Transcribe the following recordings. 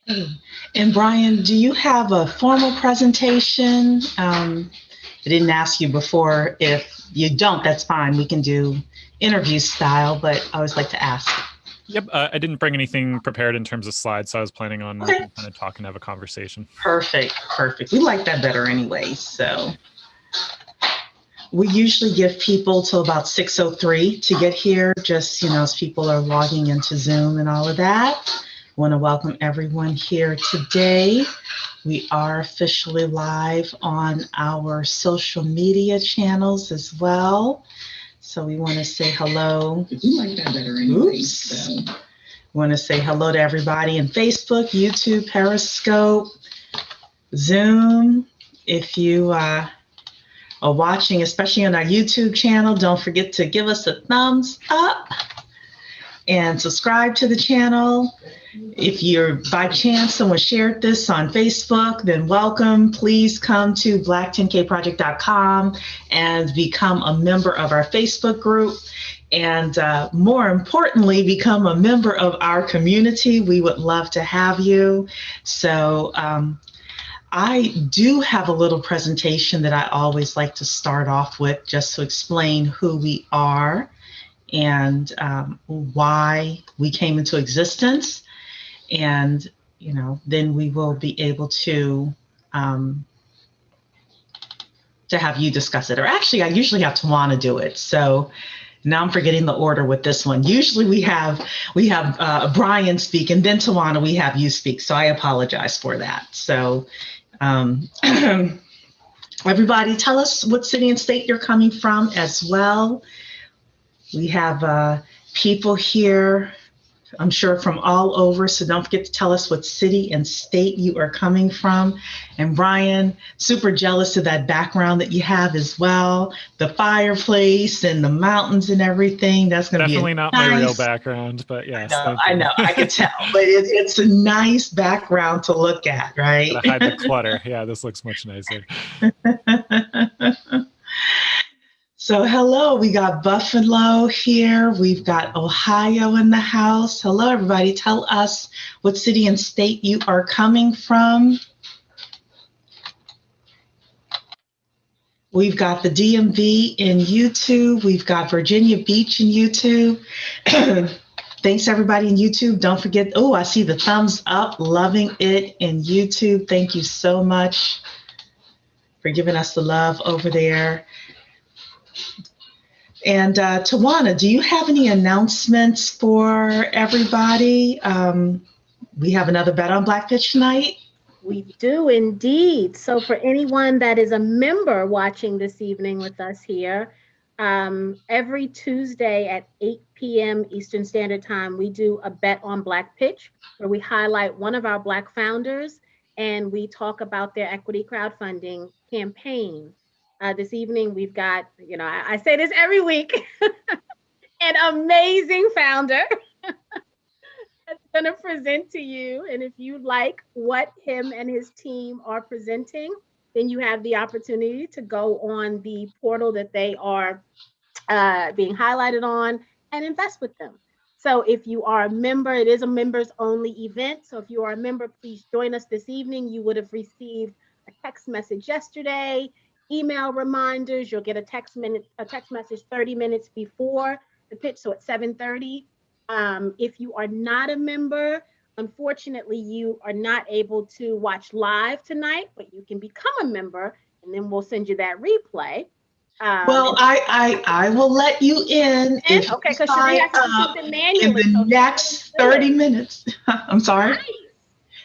And Brian, do you have a formal presentation? I didn't ask you before. If you don't, that's fine. We can do interview style, but I always like to ask. Yep, I didn't bring anything prepared in terms of slides, so I was planning on Okay. kind of talk and have a conversation. Perfect, perfect. We like that better anyway. So we usually give people till about 6:03 to get here, just, as people are logging into Zoom and all of that. I want to welcome everyone here today. We are officially live on our social media channels as well. So we want to say hello. You like that better anyway. Oops. So. We want to say hello to everybody in Facebook, YouTube, Periscope, Zoom. If you are watching, especially on our YouTube channel, don't forget to give us a thumbs up and subscribe to the channel. If you're by chance someone shared this on Facebook, then welcome. Please come to black10kproject.com and become a member of our Facebook group. And more importantly, become a member of our community. We would love to have you. So I do have a little presentation that I always like to start off with, just to explain who we are and why we came into existence. And, then we will be able to have you discuss it. Or actually, I usually have Tawana do it. So now I'm forgetting the order with this one. Usually we have Brian speak, and then Tawana, we have you speak. So I apologize for that. So everybody, tell us what city and state you're coming from as well. We have people here, I'm sure, from all over. So don't forget to tell us what city and state you are coming from. And Brian, super jealous of that background that you have as well. The fireplace and the mountains and everything. That's going to be definitely not my real background, but yes. I know, I could tell. But it's a nice background to look at, right? Gotta hide the clutter. Yeah, this looks much nicer. So hello, we got Buffalo here. We've got Ohio in the house. Hello, everybody. Tell us what city and state you are coming from. We've got the DMV in YouTube. We've got Virginia Beach in YouTube. Thanks, everybody in YouTube. Don't forget, I see the thumbs up. Loving it in YouTube. Thank you so much for giving us the love over there. And Tawana, do you have any announcements for everybody? We have another Bet on Black Pitch tonight. We do indeed. So for anyone that is a member watching this evening with us here, every Tuesday at 8 p.m. Eastern Standard Time, we do a Bet on Black Pitch where we highlight one of our Black founders and we talk about their equity crowdfunding campaign. This evening, we've got, I say this every week, an amazing founder that's going to present to you. And if you like what him and his team are presenting, then you have the opportunity to go on the portal that they are being highlighted on and invest with them. So if you are a member, it is a members only event. So if you are a member, please join us this evening. You would have received a text message yesterday, email reminders. You'll get a text message 30 minutes before the pitch, so at 7:30. If you are not a member, unfortunately, you are not able to watch live tonight, but you can become a member, and then we'll send you that replay. Well, I will let you in if you sign up in the next 30 minutes. I'm sorry. Nice.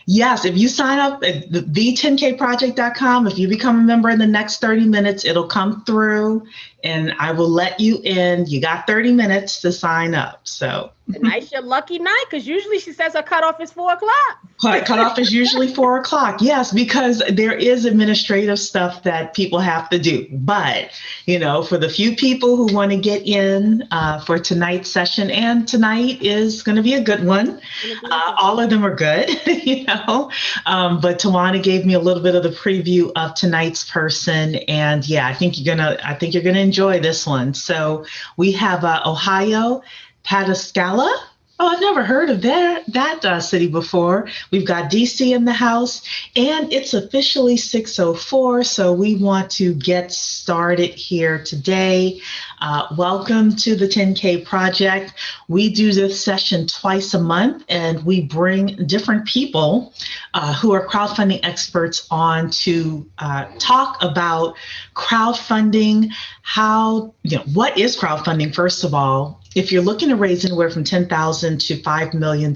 Yes, if you sign up at the10kproject.com, if you become a member in the next 30 minutes, it'll come through and I will let you in. You got 30 minutes to sign up. So tonight's your lucky night, because usually she says her cutoff is 4 o'clock. Cutoff is usually 4 o'clock. Yes, because there is administrative stuff that people have to do. But, for the few people who want to get in for tonight's session, and tonight is going to be a good one. All of them are good, but Tawana gave me a little bit of the preview of tonight's person. And yeah, I think you're gonna enjoy this one. So we have Ohio, Pataskala. Oh, I've never heard of that city before. We've got DC in the house, and it's officially 6:04, so we want to get started here today. Welcome to the 10K Project. We do this session twice a month, and we bring different people who are crowdfunding experts on to talk about crowdfunding. What is crowdfunding, first of all? If you're looking to raise anywhere from $10,000 to $5 million,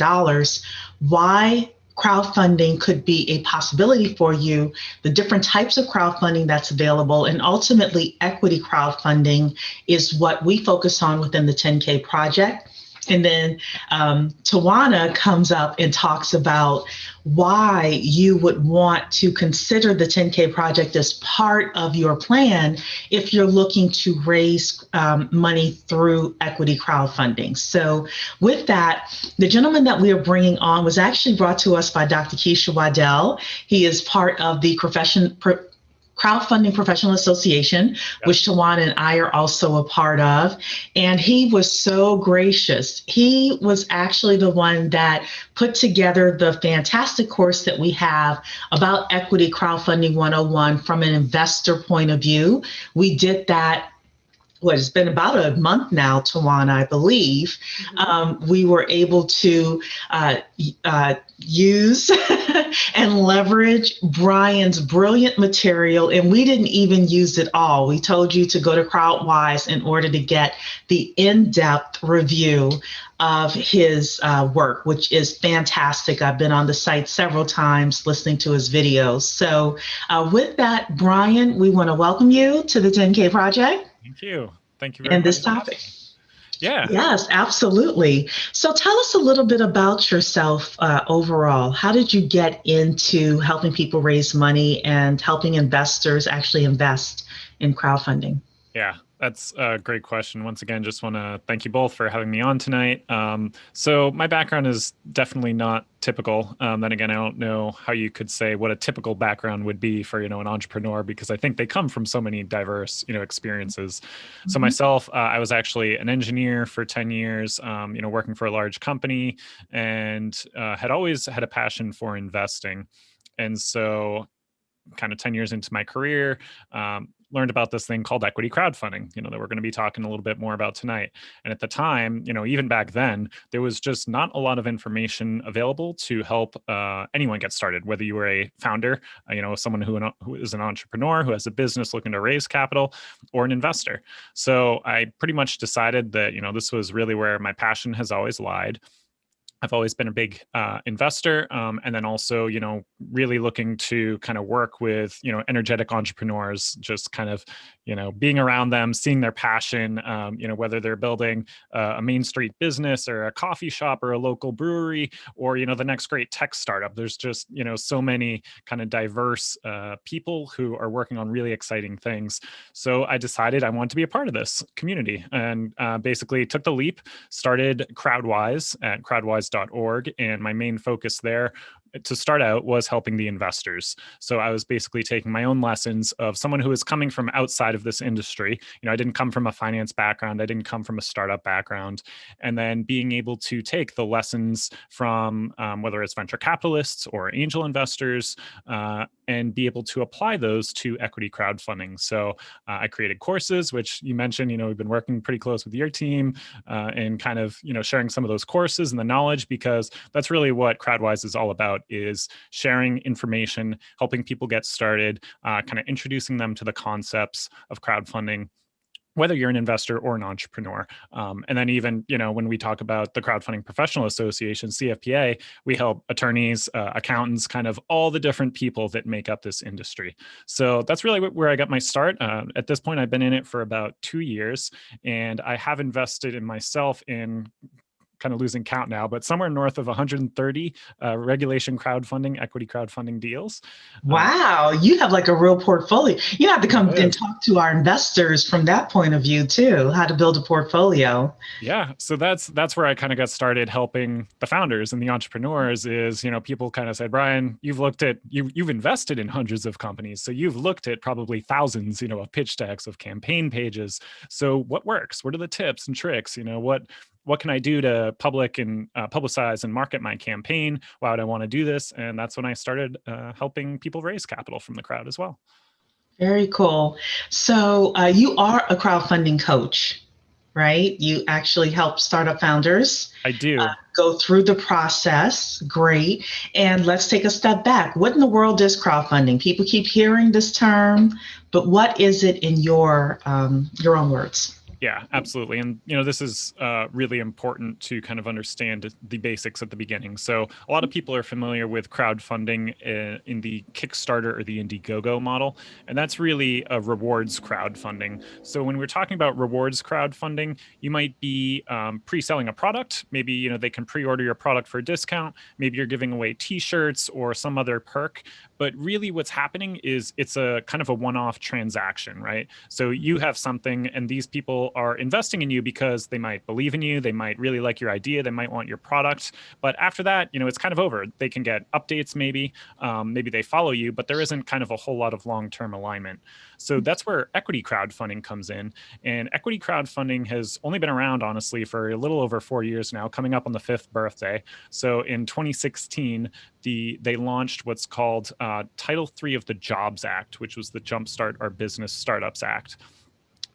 why crowdfunding could be a possibility for you, the different types of crowdfunding that's available, and ultimately equity crowdfunding is what we focus on within the 10K Project. And then Tawana comes up and talks about why you would want to consider the 10K Project as part of your plan if you're looking to raise money through equity crowdfunding. So with that, the gentleman that we are bringing on was actually brought to us by Dr. Keisha Waddell. He is part of the Crowdfunding Professional Association, which Tawana and I are also a part of. And he was so gracious. He was actually the one that put together the fantastic course that we have about Equity Crowdfunding 101 from an investor point of view. We did that. It's been about a month now, Tawana, I believe. We were able to use and leverage Brian's brilliant material, and we didn't even use it all. We told you to go to Crowdwise in order to get the in-depth review of his work, which is fantastic. I've been on the site several times listening to his videos. So with that, Brian, we want to welcome you to the 10K Project. Thank you. Thank you very much. And this topic. Yeah. Yes, absolutely. So tell us a little bit about yourself overall. How did you get into helping people raise money and helping investors actually invest in crowdfunding? Yeah, that's a great question. Once again, just want to thank you both for having me on tonight. So my background is definitely not typical. Then again, I don't know how you could say what a typical background would be for, an entrepreneur, because I think they come from so many diverse, experiences. So myself, I was actually an engineer for 10 years, working for a large company, and had always had a passion for investing. And so kind of 10 years into my career, learned about this thing called equity crowdfunding, that we're going to be talking a little bit more about tonight. And at the time, even back then, there was just not a lot of information available to help anyone get started, whether you were a founder, someone who is an entrepreneur, who has a business looking to raise capital, or an investor. So I pretty much decided that, this was really where my passion has always lied. I've always been a big investor, and then also, really looking to kind of work with, energetic entrepreneurs, just kind of, being around them, seeing their passion, whether they're building a Main Street business or a coffee shop or a local brewery or, the next great tech startup. There's just, so many kind of diverse people who are working on really exciting things. So I decided I wanted to be a part of this community, and basically took the leap, started Crowdwise at crowdwise.org. And my main focus there to start out was helping the investors. So I was basically taking my own lessons of someone who was coming from outside of this industry. I didn't come from a finance background. I didn't come from a startup background. And then being able to take the lessons from whether it's venture capitalists or angel investors, and be able to apply those to equity crowdfunding. So I created courses, which you mentioned, we've been working pretty close with your team, and kind of, sharing some of those courses and the knowledge, because that's really what Crowdwise is all about, is sharing information, helping people get started, kind of introducing them to the concepts of crowdfunding, whether you're an investor or an entrepreneur. And then even, when we talk about the Crowdfunding Professional Association, CFPA, we help attorneys, accountants, kind of all the different people that make up this industry. So that's really where I got my start. At this point, I've been in it for about 2 years, and I have invested in myself in, kind of losing count now, but somewhere north of 130 regulation crowdfunding, equity crowdfunding deals. Wow, you have like a real portfolio. You have to come and talk to our investors from that point of view too, how to build a portfolio. Yeah, so that's where I kind of got started helping the founders and the entrepreneurs. Is, people kind of said, Brian, you've invested in hundreds of companies, so you've looked at probably thousands, of pitch decks, of campaign pages. So what works? What are the tips and tricks? what can I do to publicize and market my campaign? Why would I want to do this? And that's when I started helping people raise capital from the crowd as well. Very cool. So you are a crowdfunding coach, right? You actually help startup founders I do. Go through the process. Great. And let's take a step back. What in the world is crowdfunding? People keep hearing this term, but what is it in your own words? Yeah, absolutely. And, this is really important to kind of understand the basics at the beginning. So a lot of people are familiar with crowdfunding in the Kickstarter or the Indiegogo model, and that's really a rewards crowdfunding. So when we're talking about rewards crowdfunding, you might be pre-selling a product. Maybe, they can pre-order your product for a discount. Maybe you're giving away t-shirts or some other perk. But really what's happening is it's a kind of a one-off transaction, right? So you have something and these people are investing in you because they might believe in you, they might really like your idea, they might want your product. But after that, it's kind of over. They can get updates maybe, maybe they follow you, but there isn't kind of a whole lot of long-term alignment. So that's where equity crowdfunding comes in. And equity crowdfunding has only been around, honestly, for a little over 4 years now, coming up on the 5th birthday. So in 2016, they launched what's called Title III of the Jobs Act, which was the Jumpstart Our Business Startups Act.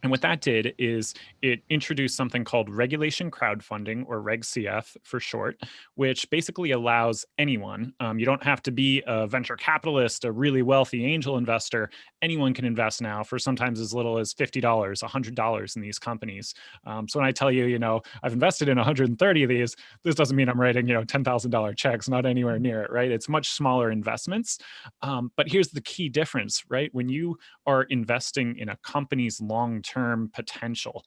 And what that did is it introduced something called regulation crowdfunding, or Reg CF for short, which basically allows anyone, you don't have to be a venture capitalist, a really wealthy angel investor, anyone can invest now for sometimes as little as $50, $100 in these companies. So when I tell you, I've invested in 130 of these, this doesn't mean I'm writing, $10,000 checks, not anywhere near it, right? It's much smaller investments. But here's the key difference, right? When you are investing in a company's long-term potential,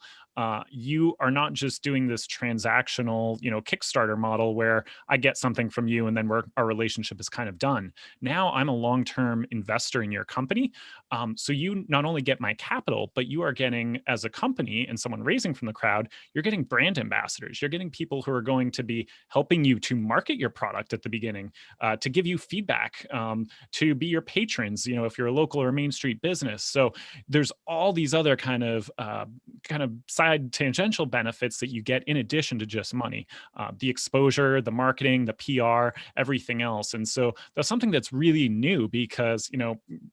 you are not just doing this transactional, Kickstarter model where I get something from you and then our relationship is kind of done. Now I'm a long-term investor in your company. So you not only get my capital, but you are getting, as a company and someone raising from the crowd, you're getting brand ambassadors. You're getting people who are going to be helping you to market your product at the beginning, to give you feedback, to be your patrons, if you're a local or Main Street business. So there's all these other kind of side tangential benefits that you get in addition to just money, the exposure, the marketing, the PR, everything else. And so that's something that's really new because,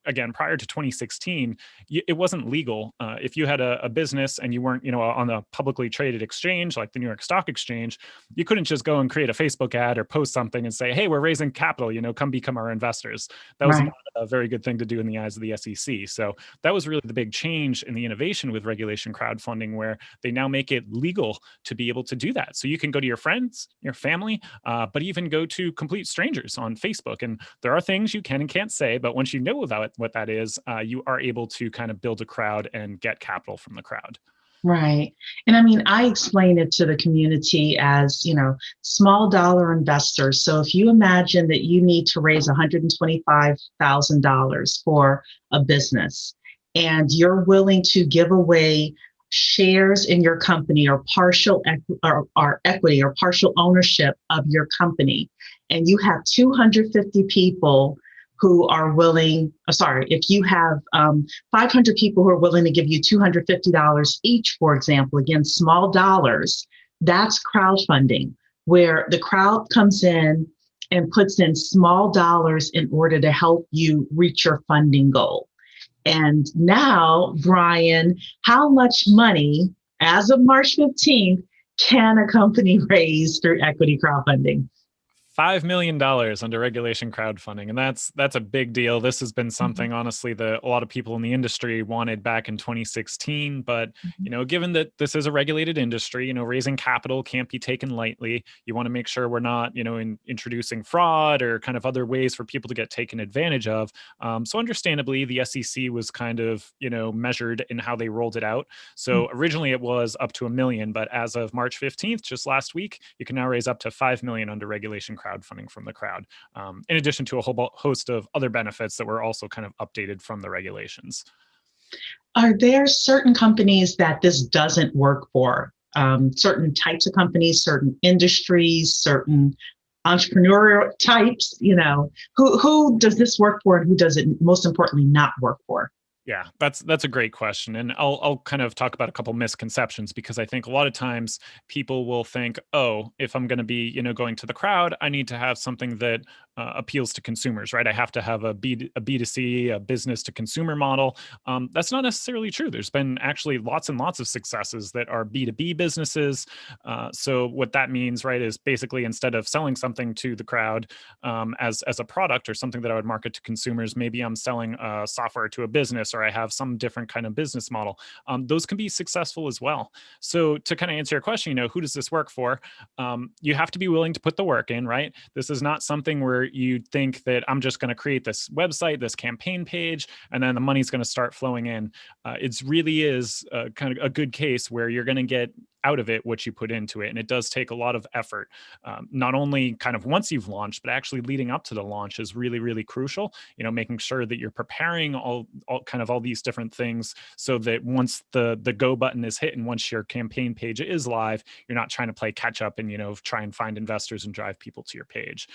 again, prior to 2016, it wasn't legal. If you had a business and you weren't, on a publicly traded exchange like the New York Stock Exchange, you couldn't just go and create a Facebook ad or post something and say, hey, we're raising capital, come become our investors. That was Right. not a very good thing to do in the eyes of the SEC. So that was really the big change in the innovation with regulation crowdfunding, where they now make it legal to be able to do that. So you can go to your friends, your family, but even go to complete strangers on Facebook. And there are things you can and can't say, but once you know about what that is, you are able to kind of build a crowd and get capital from the crowd. Right. And I mean, I explain it to the community as, small dollar investors. So if you imagine that you need to raise $125,000 for a business and you're willing to give away shares in your company or partial equity or partial ownership of your company, and you have 250 people who are willing, if you have 500 people who are willing to give you $250 each, for example, again, small dollars, that's crowdfunding, where the crowd comes in and puts in small dollars in order to help you reach your funding goal. And now, Brian, how much money, as of March 15th, can a company raise through equity crowdfunding? $5 million under regulation crowdfunding. And that's a big deal. This has been something, honestly, that a lot of people in the industry wanted back in 2016. But, given that this is a regulated industry, raising capital can't be taken lightly. You want to make sure we're not, introducing fraud or kind of other ways for people to get taken advantage of. So understandably, the SEC was kind of, measured in how they rolled it out. So originally it was up to $1 million, but as of March 15th, just last week, you can now raise up to $5 million under regulation crowdfunding from the crowd, in addition to a whole host of other benefits that were also kind of updated from the regulations. Are there certain companies that this doesn't work for? Certain types of companies, certain industries, certain entrepreneurial types, who does this work for and who does it, most importantly, not work for? Yeah, that's a great question, and I'll kind of talk about a couple misconceptions because I think a lot of times people will think, oh, if I'm going to be going to the crowd, I need to have something that appeals to consumers, right? I have to have a B2C, a business to consumer model. That's not necessarily true. There's been actually lots and lots of successes that are B2B businesses. So what that means, right, is basically instead of selling something to the crowd as a product or something that I would market to consumers, maybe I'm selling software to a business or I have some different kind of business model. Those can be successful as well. So to kind of answer your question, who does this work for? You have to be willing to put the work in, right? This is not something where you think that I'm just going to create this website, this campaign page, and then the money's going to start flowing in. It really is kind of a good case where you're going to get out of it what you put into it. And it does take a lot of effort, not only kind of once you've launched, but actually leading up to the launch is really, really crucial. Making sure that you're preparing all these different things so that once the go button is hit and once your campaign page is live, you're not trying to play catch up and, try and find investors and drive people to your page.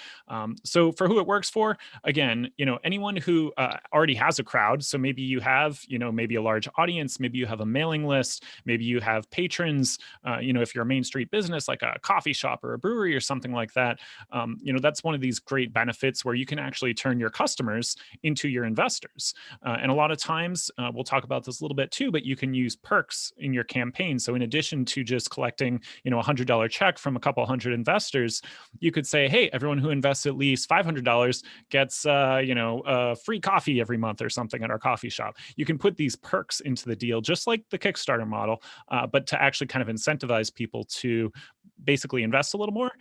So for who it works for, again, anyone who already has a crowd. So maybe you have, maybe a large audience, maybe you have a mailing list, maybe you have patrons, if you're a Main Street business like a coffee shop or a brewery or something like that, that's one of these great benefits where you can actually turn your customers into your investors. And a lot of times, we'll talk about this a little bit too, but you can use perks in your campaign. So in addition to just collecting, $100 check from a couple hundred investors, you could say, hey, everyone who invests at least $500 gets, free coffee every month or something at our coffee shop. You can put these perks into the deal, just like the Kickstarter model, but to actually kind of incentivize people to basically invest a little more,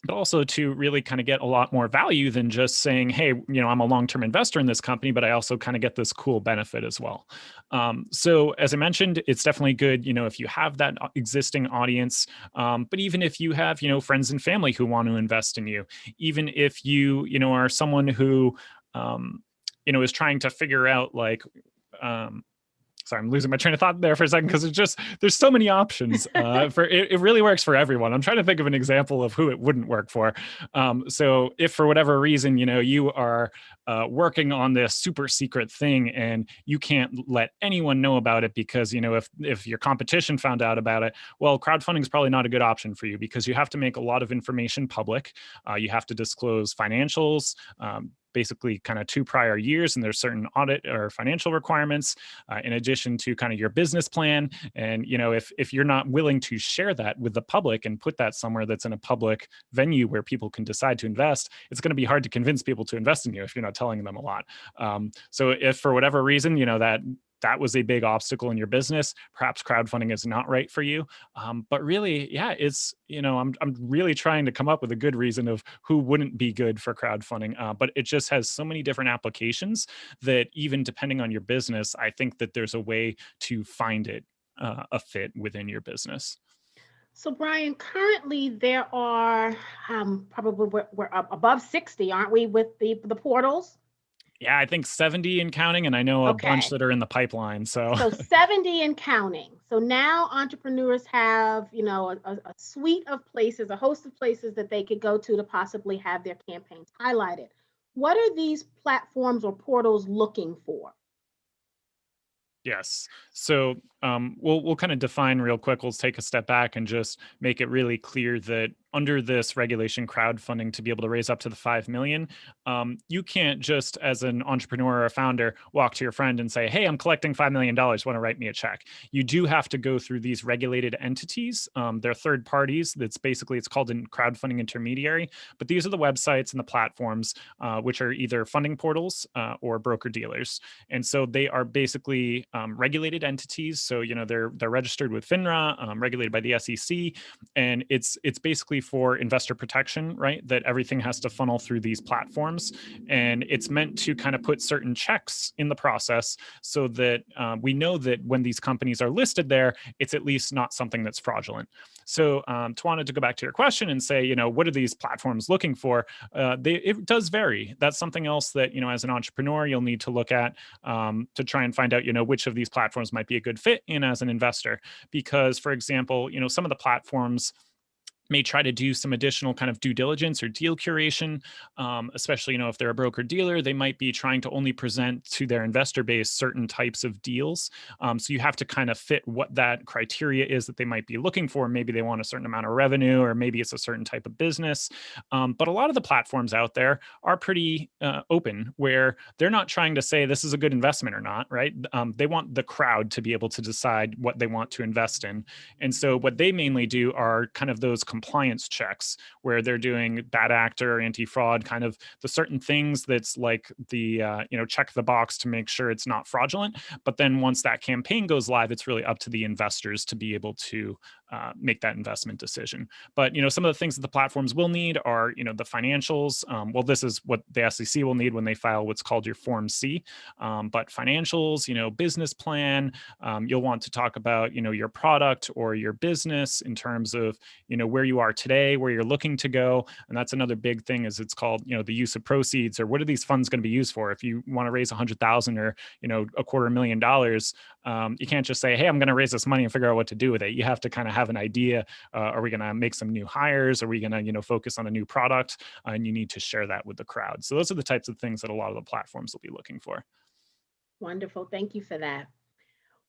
but also to really kind of get a lot more value than just saying, hey, I'm a long-term investor in this company, but I also kind of get this cool benefit as well. So as I mentioned, it's definitely good, if you have that existing audience, but even if you have, friends and family who want to invest in you, even if you, are someone who, is trying to figure out like, sorry, I'm losing my train of thought there for a second because it's just there's so many options. It really works for everyone. I'm trying to think of an example of who it wouldn't work for. So if for whatever reason, you are working on this super secret thing and you can't let anyone know about it because, if your competition found out about it, well, crowdfunding is probably not a good option for you because you have to make a lot of information public. You have to disclose financials, basically kind of 2 prior years, and there's certain audit or financial requirements in addition to kind of your business plan. And if you're not willing to share that with the public and put that somewhere that's in a public venue where people can decide to invest, it's going to be hard to convince people to invest in you if you're not telling them a lot. So if for whatever reason that was a big obstacle in your business, perhaps crowdfunding is not right for you. But really, yeah, it's, I'm really trying to come up with a good reason of who wouldn't be good for crowdfunding. But it just has so many different applications that even depending on your business, I think that there's a way to find it a fit within your business. So Brian, currently there are probably we're above 60, aren't we, with the portals? Yeah, I think 70 and counting, and I know a bunch that are in the pipeline. So 70 and counting. So now entrepreneurs have, a suite of places, a host of places that they could go to possibly have their campaigns highlighted. What are these platforms or portals looking for? Yes. So we'll kind of define real quick. We'll take a step back and just make it really clear that under this regulation, crowdfunding, to be able to raise up to the 5 million, you can't just as an entrepreneur or a founder walk to your friend and say, hey, I'm collecting $5 million. Want to write me a check? You do have to go through these regulated entities. They're third parties. It's called a crowdfunding intermediary. But these are the websites and the platforms, which are either funding portals or broker dealers. And so they are basically regulated entities. So, they're registered with FINRA, regulated by the SEC. And it's basically for investor protection, right? That everything has to funnel through these platforms. And it's meant to kind of put certain checks in the process so that we know that when these companies are listed there, it's at least not something that's fraudulent. So Tawana, to go back to your question and say, what are these platforms looking for? It does vary. That's something else that, as an entrepreneur, you'll need to look at to try and find out, which of these platforms might be a good fit in as an investor. Because, for example, some of the platforms may try to do some additional kind of due diligence or deal curation, especially, if they're a broker dealer, they might be trying to only present to their investor base certain types of deals. So you have to kind of fit what that criteria is that they might be looking for. Maybe they want a certain amount of revenue, or maybe it's a certain type of business. But a lot of the platforms out there are pretty open, where they're not trying to say this is a good investment or not, right? They want the crowd to be able to decide what they want to invest in. And so what they mainly do are kind of those compliance checks, where they're doing bad actor, anti-fraud, kind of the certain things that's like the, check the box to make sure it's not fraudulent. But then once that campaign goes live, it's really up to the investors to be able to make that investment decision. But, some of the things that the platforms will need are, the financials. Well, this is what the SEC will need when they file what's called your Form C. But financials, business plan, you'll want to talk about, your product or your business in terms of, where you are today, where you're looking to go. And that's another big thing, is it's called, the use of proceeds, or what are these funds going to be used for? If you want to raise 100,000 or, $250,000, you can't just say, hey, I'm going to raise this money and figure out what to do with it. You have to kind of have an idea. Are we going to make some new hires? Are we going to, focus on a new product? And you need to share that with the crowd. So those are the types of things that a lot of the platforms will be looking for. Wonderful. Thank you for that.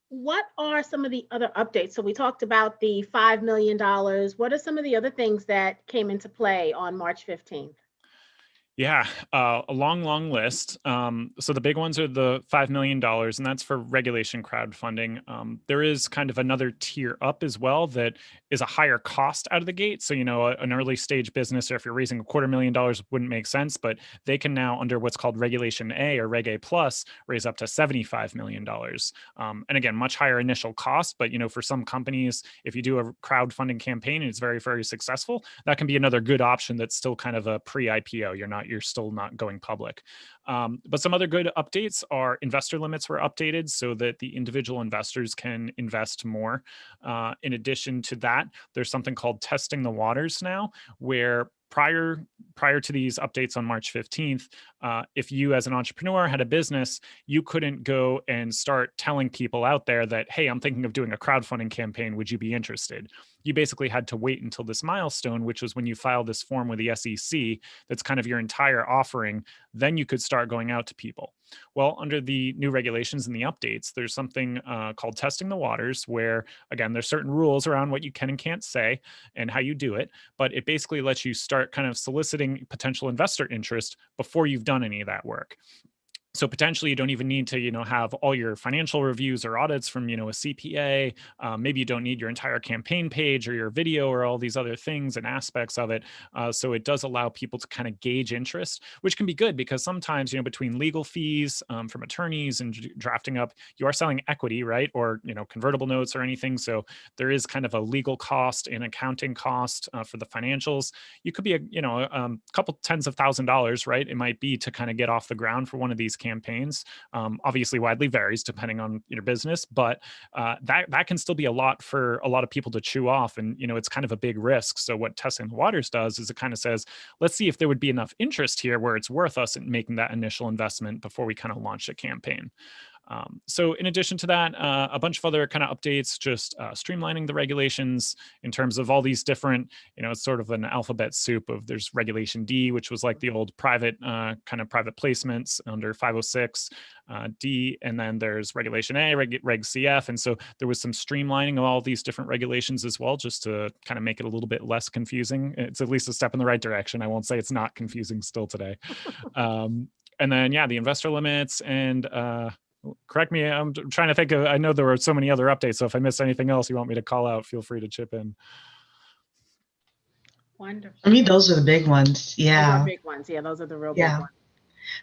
What are some of the other updates? So we talked about the $5 million. What are some of the other things that came into play on March 15th? Yeah, a long list. So the big ones are the $5 million, and that's for regulation crowdfunding. There is kind of another tier up as well that is a higher cost out of the gate. So, an early stage business, or if you're raising $250,000, wouldn't make sense, but they can now, under what's called Regulation A or Reg A Plus, raise up to $75 million. And again, much higher initial cost, but, for some companies, if you do a crowdfunding campaign and it's very, very successful, that can be another good option that's still kind of a pre-IPO. You're still not going public. But some other good updates are investor limits were updated so that the individual investors can invest more. In addition to that, there's something called testing the waters now, where prior to these updates on March 15th, if you as an entrepreneur had a business, you couldn't go and start telling people out there that, hey, I'm thinking of doing a crowdfunding campaign. Would you be interested? You basically had to wait until this milestone, which was when you file this form with the SEC. That's kind of your entire offering. Then you could start going out to people. Well, under the new regulations and the updates, there's something called testing the waters, where, again, there's certain rules around what you can and can't say and how you do it. But it basically lets you start kind of soliciting potential investor interest before you've done any of that work. So potentially you don't even need to, have all your financial reviews or audits from, a CPA. Maybe you don't need your entire campaign page or your video or all these other things and aspects of it. So it does allow people to kind of gauge interest, which can be good, because sometimes, between legal fees from attorneys and drafting up, you are selling equity, right? Or, convertible notes or anything. So there is kind of a legal cost and accounting cost for the financials. You could be a couple tens of $1,000s, right? It might be to kind of get off the ground for one of these campaigns. Obviously widely varies depending on your business, but that can still be a lot for a lot of people to chew off. And, it's kind of a big risk. So what testing the waters does is it kind of says, let's see if there would be enough interest here where it's worth us making that initial investment before we kind of launch a campaign. So in addition to that, a bunch of other kind of updates, just streamlining the regulations in terms of all these different, it's sort of an alphabet soup of, there's Regulation D, which was like the old private kind of private placements under 506 D, and then there's Regulation A, Reg CF. And so there was some streamlining of all these different regulations as well, just to kind of make it a little bit less confusing. It's at least a step in the right direction. I won't say it's not confusing still today. And then, yeah, the investor limits and correct me, I'm trying to think of, I know there were so many other updates, so if I missed anything else you want me to call out, feel free to chip in. Wonderful. For me, those are the big ones. Yeah. Those are big ones. Yeah, those are the real big ones.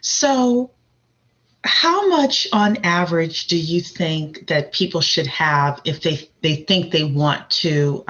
So how much on average do you think that people should have if they think they want to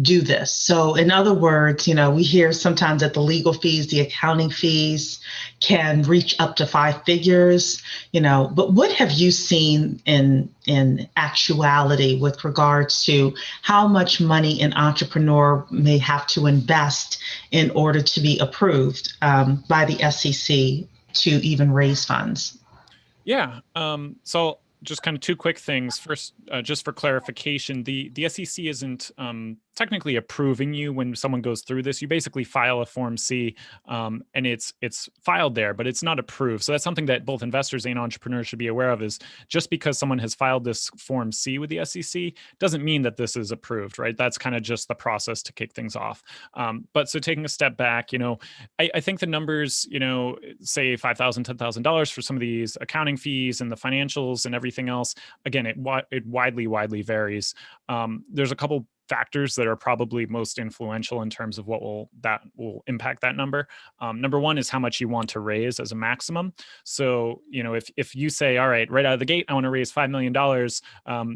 do this? So in other words, we hear sometimes that the legal fees, the accounting fees can reach up to 5 figures, but what have you seen in actuality with regards to how much money an entrepreneur may have to invest in order to be approved by the SEC to even raise funds? Yeah. So just kind of 2 quick things. First, just for clarification, the SEC isn't technically approving you when someone goes through this. You basically file a Form C, and it's filed there, but it's not approved. So that's something that both investors and entrepreneurs should be aware of, is just because someone has filed this Form C with the SEC doesn't mean that this is approved, right? That's kind of just the process to kick things off. But so taking a step back, I think the numbers, say $5,000, $10,000 for some of these accounting fees and the financials and everything else. Again, it widely varies. There's a couple factors that are probably most influential in terms of what will impact that number. Number one is how much you want to raise as a maximum. So, if you say, all right, right out of the gate, I want to raise $5 million,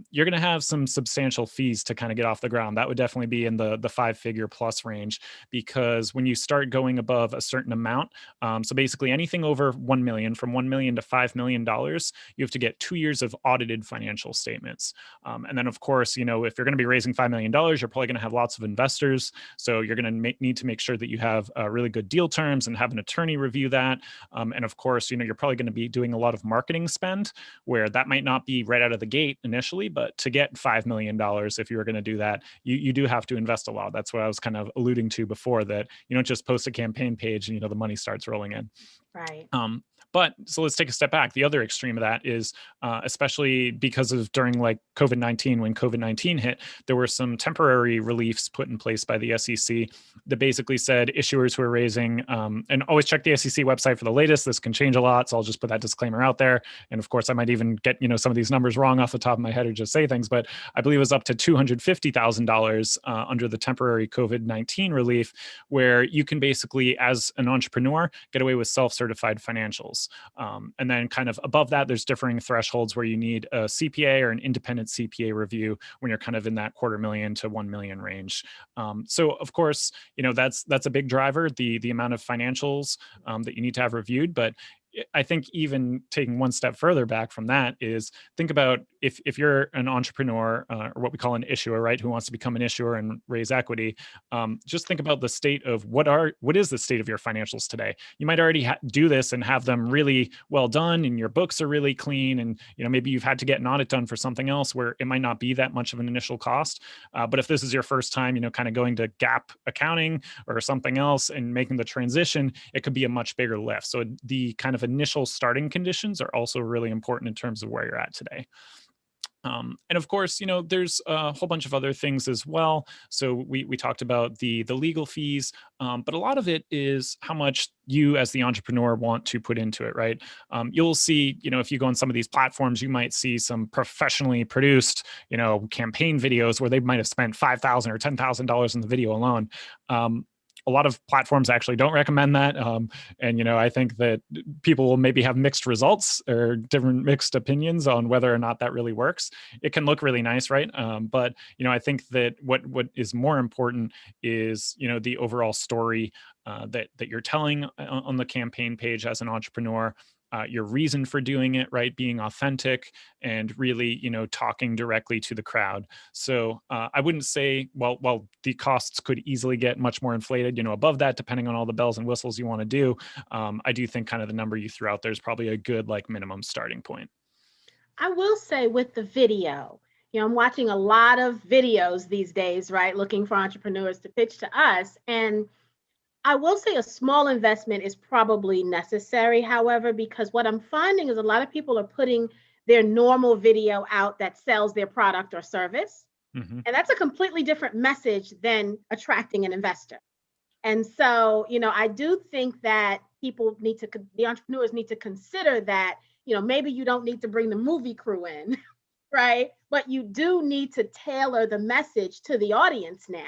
you're going to have some substantial fees to kind of get off the ground. That would definitely be in the 5-figure plus range, because when you start going above a certain amount, so basically anything over 1 million, from 1 million to $5 million, you have to get 2 years of audited financial statements. And then of course, if you're going to be raising $5 million, you're probably going to have lots of investors. So you're going to need to make sure that you have really good deal terms and have an attorney review that. And of course, you're probably going to be doing a lot of marketing spend, where that might not be right out of the gate initially, but to get $5 million, if you were going to do that, you do have to invest a lot. That's what I was kind of alluding to before, that you don't just post a campaign page and, the money starts rolling in. Right. But so let's take a step back. The other extreme of that is, especially because of during like COVID-19, when COVID-19 hit, there were some temporary reliefs put in place by the SEC that basically said issuers who are raising, and always check the SEC website for the latest. This can change a lot. So I'll just put that disclaimer out there. And of course, I might even get, some of these numbers wrong off the top of my head or just say things, but I believe it was up to $250,000 under the temporary COVID-19 relief, where you can basically, as an entrepreneur, get away with self-certified financials. And then kind of above that, there's differing thresholds where you need a CPA or an independent CPA review when you're kind of in that $250,000 to 1 million range. So of course, that's a big driver, the amount of financials that you need to have reviewed. But I think even taking one step further back from that is, think about if you're an entrepreneur, or what we call an issuer, right, who wants to become an issuer and raise equity. Just think about the state of what is the state of your financials today. You might already do this and have them really well done, and your books are really clean, and maybe you've had to get an audit done for something else where it might not be that much of an initial cost. But if this is your first time, kind of going to GAAP accounting or something else and making the transition, it could be a much bigger lift. So the kind of initial starting conditions are also really important in terms of where you're at today. And of course, there's a whole bunch of other things as well. So we talked about the legal fees, but a lot of it is how much you as the entrepreneur want to put into it, right? You'll see, if you go on some of these platforms, you might see some professionally produced, campaign videos where they might have spent $5,000 or $10,000 in the video alone. A lot of platforms actually don't recommend that. And, I think that people will maybe have mixed results or different mixed opinions on whether or not that really works. It can look really nice, right? But, I think that what is more important is, the overall story that you're telling on the campaign page as an entrepreneur. Your reason for doing it, right? Being authentic and really, talking directly to the crowd. So I wouldn't say, well, the costs could easily get much more inflated, above that, depending on all the bells and whistles you want to do. I do think kind of the number you threw out there is probably a good minimum starting point. I will say with the video, I'm watching a lot of videos these days, right? Looking for entrepreneurs to pitch to us. And I will say a small investment is probably necessary, however, because what I'm finding is a lot of people are putting their normal video out that sells their product or service. Mm-hmm. And that's a completely different message than attracting an investor. And so, I do think that the entrepreneurs need to consider that, maybe you don't need to bring the movie crew in, right? But you do need to tailor the message to the audience now.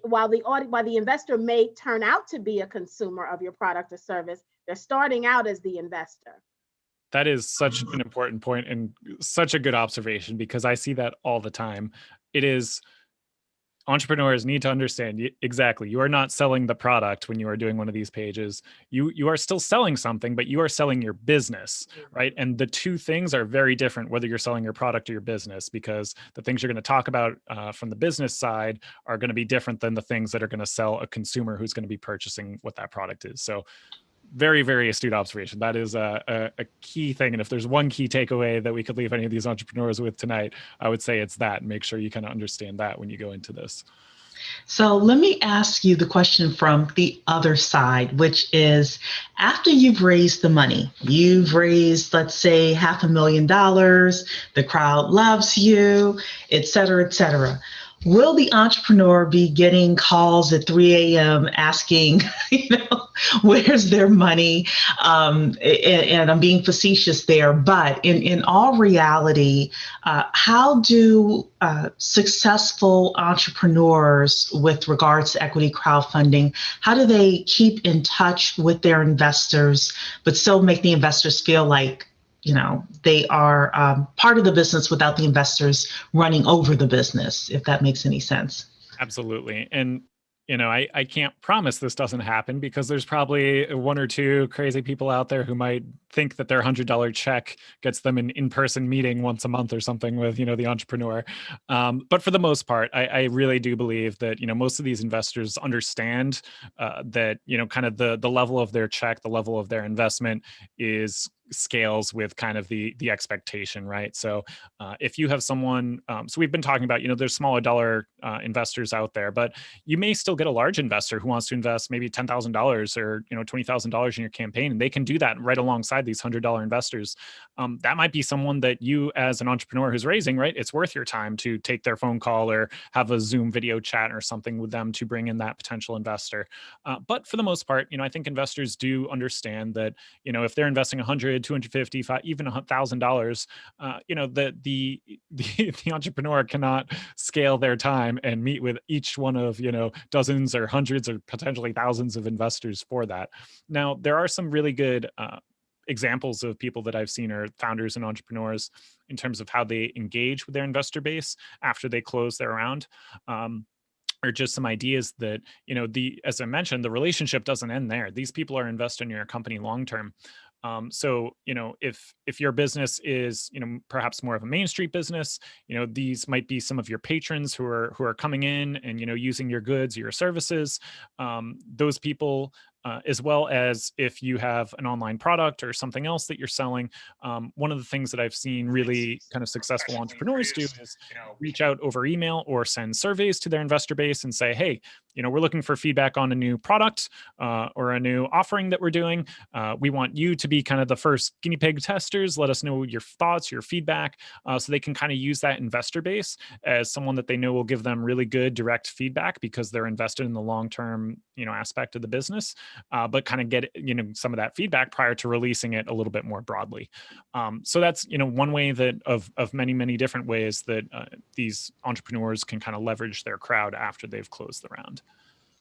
While the investor may turn out to be a consumer of your product or service, they're starting out as the investor. That is such an important point and such a good observation, because I see that all the time. It is, entrepreneurs need to understand exactly. You are not selling the product when you are doing one of these pages. You are still selling something, but you are selling your business, right? And the two things are very different, whether you're selling your product or your business, because the things you're going to talk about from the business side are going to be different than the things that are going to sell a consumer who's going to be purchasing what that product is. So very, very astute observation. That is a key thing. And if there's one key takeaway that we could leave any of these entrepreneurs with tonight, I would say it's that. Make sure you kind of understand that when you go into this. So let me ask you the question from the other side, which is after you've raised the money, you've raised, let's say, $500,000, the crowd loves you, et cetera, et cetera. Will the entrepreneur be getting calls at 3 a.m. asking, where's their money? And I'm being facetious there, but in all reality, how do successful entrepreneurs with regards to equity crowdfunding, how do they keep in touch with their investors, but still make the investors feel like, they are part of the business without the investors running over the business, if that makes any sense? Absolutely. And, I can't promise this doesn't happen because there's probably one or two crazy people out there who might think that their $100 check gets them an in-person meeting once a month or something with, the entrepreneur. But for the most part, I really do believe that, most of these investors understand that, kind of the level of their check, the level of their investment is scales with kind of the expectation, right? So if you have someone, so we've been talking about, there's smaller dollar investors out there, but you may still get a large investor who wants to invest maybe $10,000 or $20,000 in your campaign, and they can do that right alongside these $100 investors. That might be someone that you, as an entrepreneur who's raising, right, it's worth your time to take their phone call or have a Zoom video chat or something with them to bring in that potential investor. But for the most part, I think investors do understand that, if they're investing 100, 250, even $1,000, the entrepreneur cannot scale their time and meet with each one of, dozens or hundreds or potentially thousands of investors for that. Now, there are some really good examples of people that I've seen are founders and entrepreneurs in terms of how they engage with their investor base after they close their round. Or just some ideas that, as I mentioned, the relationship doesn't end there. These people are investing in your company long term. So, if your business is, perhaps more of a Main Street business, these might be some of your patrons who are coming in and, using your goods, your services. Those people, as well as if you have an online product or something else that you're selling. One of the things that I've seen really kind of successful entrepreneurs do is reach out over email or send surveys to their investor base and say, hey, we're looking for feedback on a new product or a new offering that we're doing. We want you to be kind of the first guinea pig testers. Let us know your thoughts, your feedback, so they can kind of use that investor base as someone that they know will give them really good direct feedback because they're invested in the long-term, aspect of the business, but kind of get, some of that feedback prior to releasing it a little bit more broadly. So that's, one way that of many, many different ways that these entrepreneurs can kind of leverage their crowd after they've closed the round.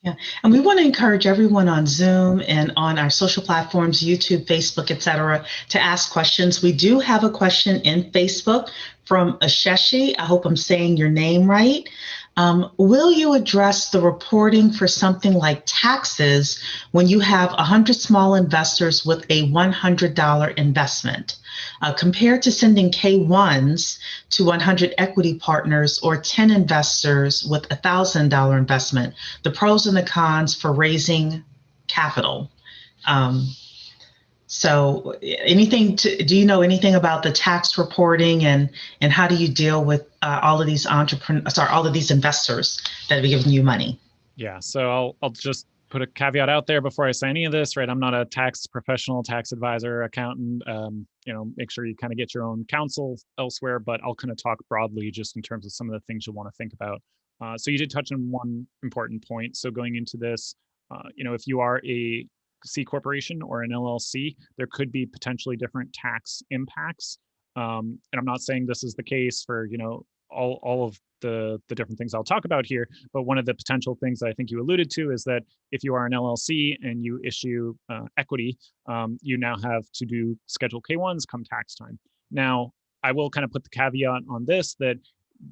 Yeah, and we want to encourage everyone on Zoom and on our social platforms, YouTube, Facebook, et cetera, to ask questions. We do have a question in Facebook from Asheshi. I hope I'm saying your name right. Will you address the reporting for something like taxes when you have 100 small investors with a $100 investment? Compared to sending K1s to 100 equity partners or 10 investors with a $1,000 investment, the pros and the cons for raising capital. So do you know anything about the tax reporting and how do you deal with all of these all of these investors that have given you money? Yeah, so I'll just put a caveat out there before I say any of this, right? I'm not a tax professional, tax advisor, accountant. Make sure you kind of get your own counsel elsewhere, but I'll kind of talk broadly just in terms of some of the things you'll want to think about. So you did touch on one important point. So going into this, if you are a C corporation or an LLC, there could be potentially different tax impacts. And I'm not saying this is the case for, all of the different things I'll talk about here, but one of the potential things that I think you alluded to is that if you are an LLC and you issue equity, you now have to do Schedule K1s come tax time. Now, I will kind of put the caveat on this that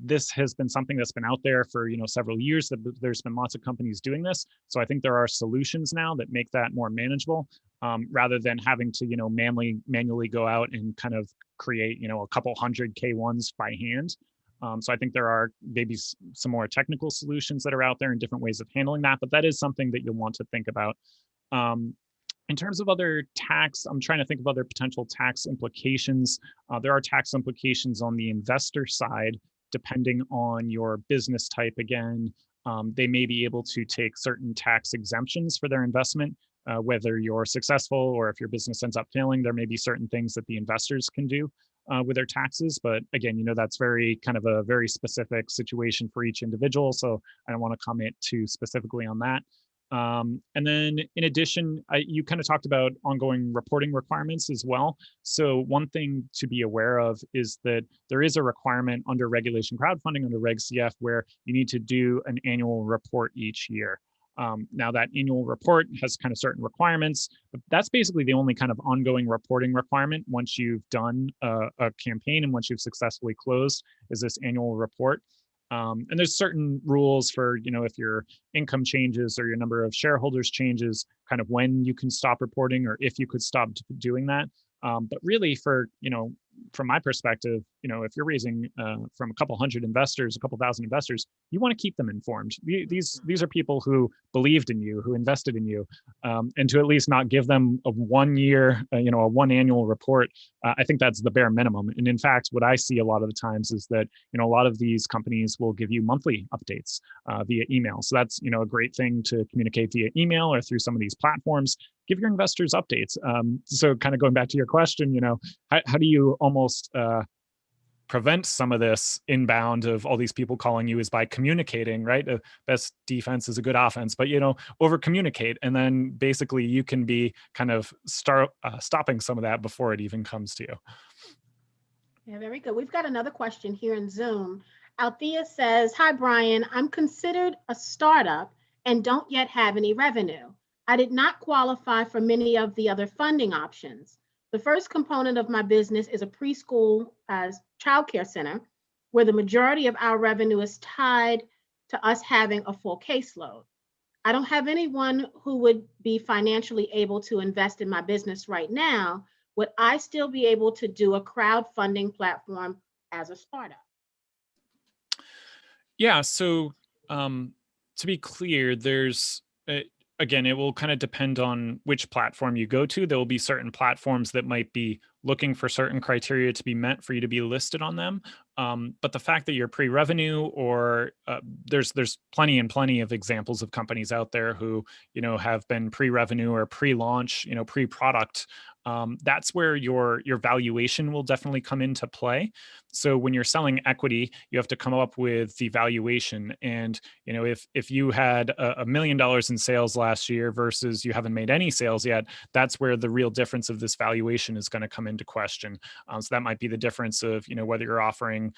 this has been something that's been out there for several years. That there's been lots of companies doing this, so I think there are solutions now that make that more manageable, rather than having to manually go out and kind of create a couple hundred K1s by hand. So I think there are maybe some more technical solutions that are out there and different ways of handling that, but that is something that you'll want to think about. In terms of other tax, I'm trying to think of other potential tax implications. There are tax implications on the investor side, depending on your business type again. They may be able to take certain tax exemptions for their investment. Whether you're successful or if your business ends up failing, there may be certain things that the investors can do with their taxes. But again, that's very kind of a very specific situation for each individual. So I don't want to comment too specifically on that. And then in addition, you kind of talked about ongoing reporting requirements as well. So one thing to be aware of is that there is a requirement under regulation crowdfunding, under Reg CF, where you need to do an annual report each year. Now that annual report has kind of certain requirements, but that's basically the only kind of ongoing reporting requirement once you've done a campaign and once you've successfully closed is this annual report. And there's certain rules for, if your income changes or your number of shareholders changes, kind of when you can stop reporting or if you could stop doing that. But really from my perspective, if you're raising from a couple hundred investors, a couple thousand investors, you want to keep them informed. These are people who believed in you, who invested in you, and to at least not give them a 1 year, a one annual report. I think that's the bare minimum. And in fact, what I see a lot of the times is that, a lot of these companies will give you monthly updates via email. So that's, a great thing to communicate via email or through some of these platforms. Give your investors updates. So kind of going back to your question, how do you almost prevent some of this inbound of all these people calling you is by communicating, right? The best defense is a good offense, but, over communicate. And then basically you can be kind of stopping some of that before it even comes to you. Yeah, very good. We've got another question here in Zoom. Althea says, hi, Brian, I'm considered a startup and don't yet have any revenue. I did not qualify for many of the other funding options. The first component of my business is a preschool childcare center where the majority of our revenue is tied to us having a full caseload. I don't have anyone who would be financially able to invest in my business right now. Would I still be able to do a crowdfunding platform as a startup? Yeah, so to be clear, there's again, it will kind of depend on which platform you go to. There will be certain platforms that might be looking for certain criteria to be met for you to be listed on them. But the fact that you're pre-revenue or there's plenty of examples of companies out there who, have been pre-revenue or pre-launch, pre-product. That's where your valuation will definitely come into play. So when you're selling equity, you have to come up with the valuation. And if you had $1 million in sales last year versus you haven't made any sales yet, that's where the real difference of this valuation is going to come into question. So that might be the difference of whether you're offering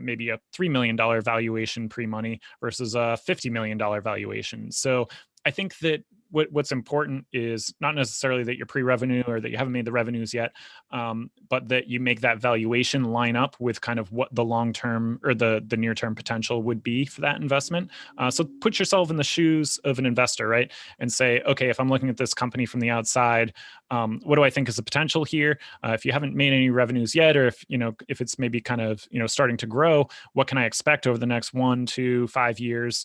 maybe a $3 million valuation pre-money versus a $50 million valuation. So I think that what's important is not necessarily that you're pre-revenue or that you haven't made the revenues yet, but that you make that valuation line up with kind of what the long-term or the near-term potential would be for that investment. So put yourself in the shoes of an investor, right? And say, okay, if I'm looking at this company from the outside, what do I think is the potential here? If you haven't made any revenues yet, or if it's maybe kind of, starting to grow, what can I expect over the next 1 to 5 years?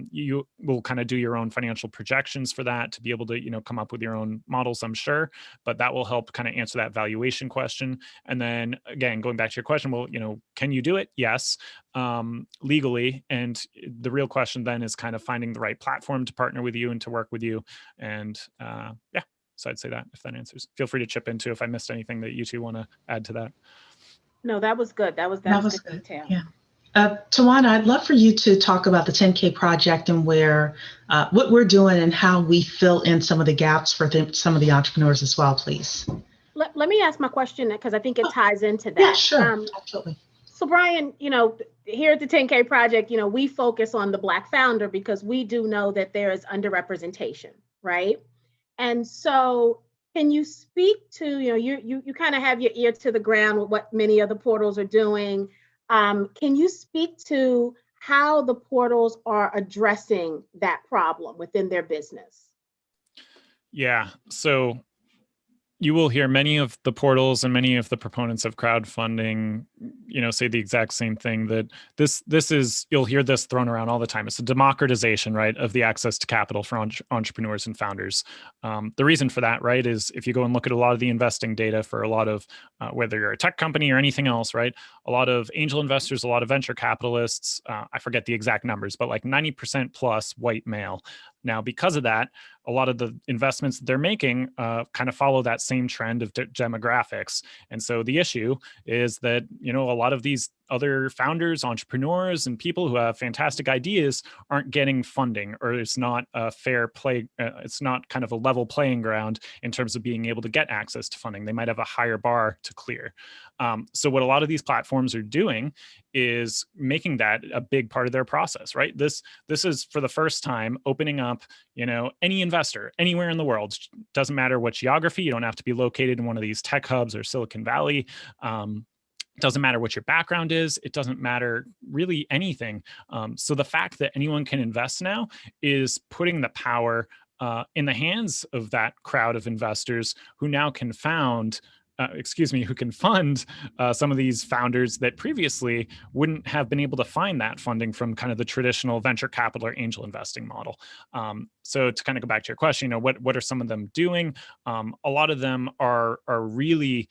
You will kind of do your own financial projections for that to be able to, come up with your own models, I'm sure, but that will help kind of answer that valuation question. And then again, going back to your question, well, can you do it? Yes, legally. And the real question then is kind of finding the right platform to partner with you and to work with you. And yeah, so I'd say that if that answers. Feel free to chip in too if I missed anything that you two want to add to that. No, that was good. That was good detail. Yeah. Tawana, I'd love for you to talk about the 10K project and where what we're doing and how we fill in some of the gaps for some of the entrepreneurs as well, please. Let me ask my question because I think it ties into that. Yeah, sure. Absolutely. So Brian, here at the 10K project, we focus on the Black founder because we do know that there is underrepresentation, right? And so can you speak to, you kind of have your ear to the ground with what many of the portals are doing. Can you speak to how the portals are addressing that problem within their business? Yeah. So, You will hear many of the portals and many of the proponents of crowdfunding, say the exact same thing, that this is, you'll hear this thrown around all the time. It's a democratization, right, of the access to capital for entrepreneurs and founders. The reason for that, right, is if you go and look at a lot of the investing data for a lot of, whether you're a tech company or anything else, right, a lot of angel investors, a lot of venture capitalists, I forget the exact numbers, but like 90% plus white male. Now, because of that, a lot of the investments that they're making kind of follow that same trend of demographics. And so the issue is that, a lot of these other founders, entrepreneurs, and people who have fantastic ideas aren't getting funding, or it's not a fair play. It's not kind of a level playing ground in terms of being able to get access to funding. They might have a higher bar to clear. So what a lot of these platforms are doing is making that a big part of their process, right? This is for the first time opening up, any investor anywhere in the world. Doesn't matter what geography. You don't have to be located in one of these tech hubs or Silicon Valley. Doesn't matter what your background is. It doesn't matter really anything. So the fact that anyone can invest now is putting the power in the hands of that crowd of investors who now can who can fund some of these founders that previously wouldn't have been able to find that funding from kind of the traditional venture capital or angel investing model. So to kind of go back to your question, what are some of them doing? A lot of them are really,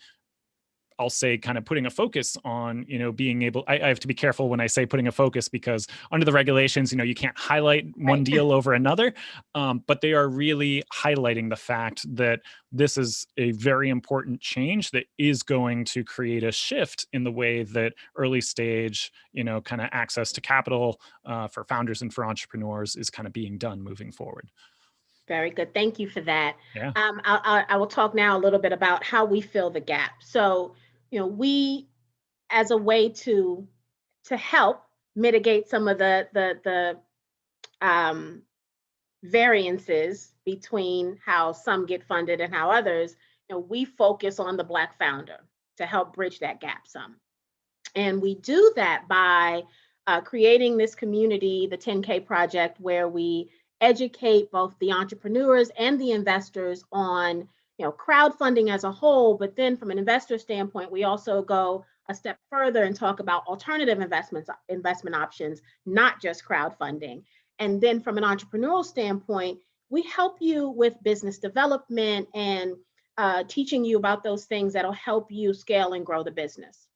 I'll say, kind of putting a focus on, being able, I have to be careful when I say putting a focus, because under the regulations, you can't highlight one deal over another, but they are really highlighting the fact that this is a very important change that is going to create a shift in the way that early stage, kind of access to capital for founders and for entrepreneurs is kind of being done moving forward. Very good. Thank you for that. Yeah. I will talk now a little bit about how we fill the gap. So, we, as a way to help mitigate some of the variances between how some get funded and how others, we focus on the Black founder to help bridge that gap some. And we do that by creating this community, the 10K Project, where we educate both the entrepreneurs and the investors on crowdfunding as a whole. But then from an investor standpoint, we also go a step further and talk about alternative investment options, not just crowdfunding. And then from an entrepreneurial standpoint, we help you with business development and teaching you about those things that'll help you scale and grow the business.